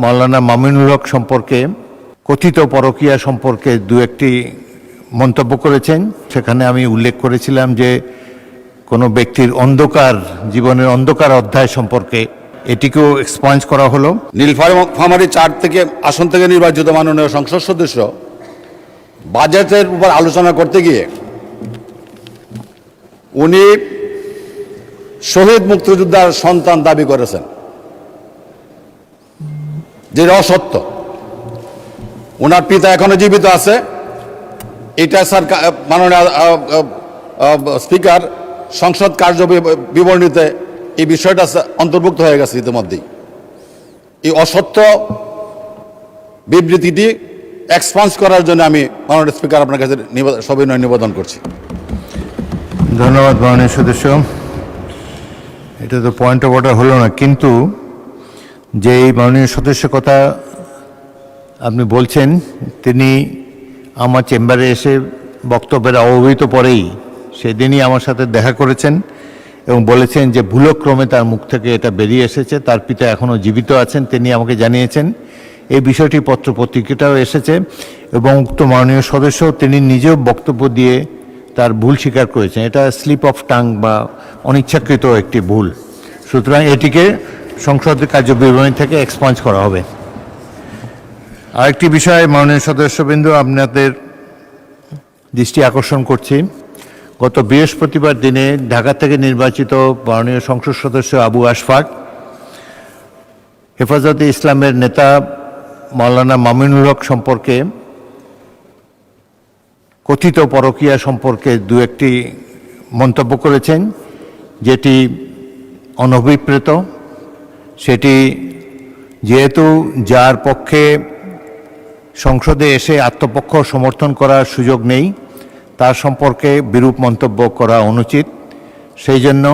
মাওলানা মামিনুল হক সম্পর্কে কথিত পরকীয়া সম্পর্কে দু একটি মন্তব্য করেছেন। সেখানে আমি উল্লেখ করেছিলাম যে কোনো ব্যক্তির অন্ধকার জীবনের অন্ধকার অধ্যায় সম্পর্কে এটিকেও এক্সপাঞ্জ করা হলো। নীলফামারী 4 থেকে আসন থেকে নির্বাচিত মাননীয় সংসদ সদস্য বাজেটের উপর আলোচনা করতে গিয়ে উনি শহীদ মুক্তিযোদ্ধার সন্তান দাবি করেছেন, যেটা অসত্য। ওনার পিতা এখনো জীবিত আছে। এটা স্যার মাননীয় স্পিকার সংসদ কার্য বিবরণীতে এই বিষয়টা অন্তর্ভুক্ত হয়ে গেছে ইতিমধ্যেই। এই অসত্য বিবৃতিটি এক্সপান্স করার জন্য আমি মাননীয় স্পিকার আপনার কাছে সবিনয় নিবেদন করছি। ধন্যবাদ মাননীয় সদস্য। এটা তো পয়েন্ট অফ অর্ডার হলো না, কিন্তু যে এই মাননীয় সদস্য কথা আপনি বলছেন, তিনি আমার চেম্বারে এসে বক্তব্যের অবহিত পরেই সেদিনই আমার সাথে দেখা করেছেন এবং বলেছেন যে ভুলক্রমে তার মুখ থেকে এটা বেরিয়ে এসেছে। তার পিতা এখনও জীবিত আছেন, তিনি আমাকে জানিয়েছেন। এই বিষয়টি পত্রপত্রিকাটাও এসেছে এবং উক্ত মাননীয় সদস্য তিনি নিজেও বক্তব্য দিয়ে তার ভুল স্বীকার করেছেন। এটা স্লিপ অফ টাং বা অনিচ্ছাকৃত একটি ভুল। সুতরাং এটিকে সংসদের কার্যবিবরণী থেকে এক্সপাঞ্জ করা হবে। আরেকটি বিষয় মাননীয় সদস্যবৃন্দ, আপনাদের দৃষ্টি আকর্ষণ করছি। গত বৃহস্পতিবার দিনে ঢাকা থেকে নির্বাচিত মাননীয় সংসদ সদস্য আবু আশফাক হেফাজতে ইসলামের নেতা মাওলানা মামিনুল হক সম্পর্কে কথিত পরকীয়া সম্পর্কে দু একটি মন্তব্য করেছেন, যেটি অনভিপ্রেত। সেটি যেহেতু যার পক্ষে সংসদে এসে আত্মপক্ষ সমর্থন করার সুযোগ নেই, তার সম্পর্কে বিরূপ মন্তব্য করা অনুচিত। সেই জন্য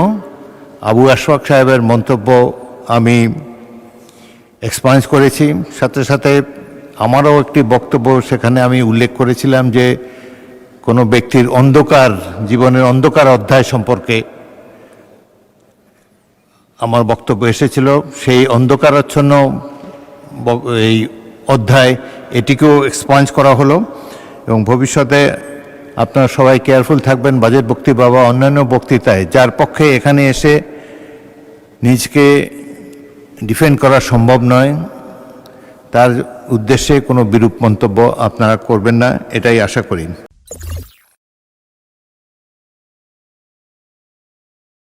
আবু আশফাক সাহেবের মন্তব্য আমি এক্সপাঞ্জ করেছি। সাথে সাথে আমারও একটি বক্তব্য, সেখানে আমি উল্লেখ করেছিলাম যে কোনো ব্যক্তির অন্ধকার জীবনের অন্ধকার অধ্যায় সম্পর্কে আমার বক্তব্য এসেছিল। সেই অন্ধকারাচ্ছন্ন এই অধ্যায় এটিকেও এক্সপাঞ্জ করা হলো এবং ভবিষ্যতে আপনারা সবাই কেয়ারফুল থাকবেন বাজেট বক্তৃতা বা অন্যান্য বক্তৃতায় যার পক্ষে এখানে এসে নিজকে ডিফেন্ড করা সম্ভব নয়, তার উদ্দেশ্যে কোনো বিরূপ মন্তব্য আপনারা করবেন না, এটাই আশা করি।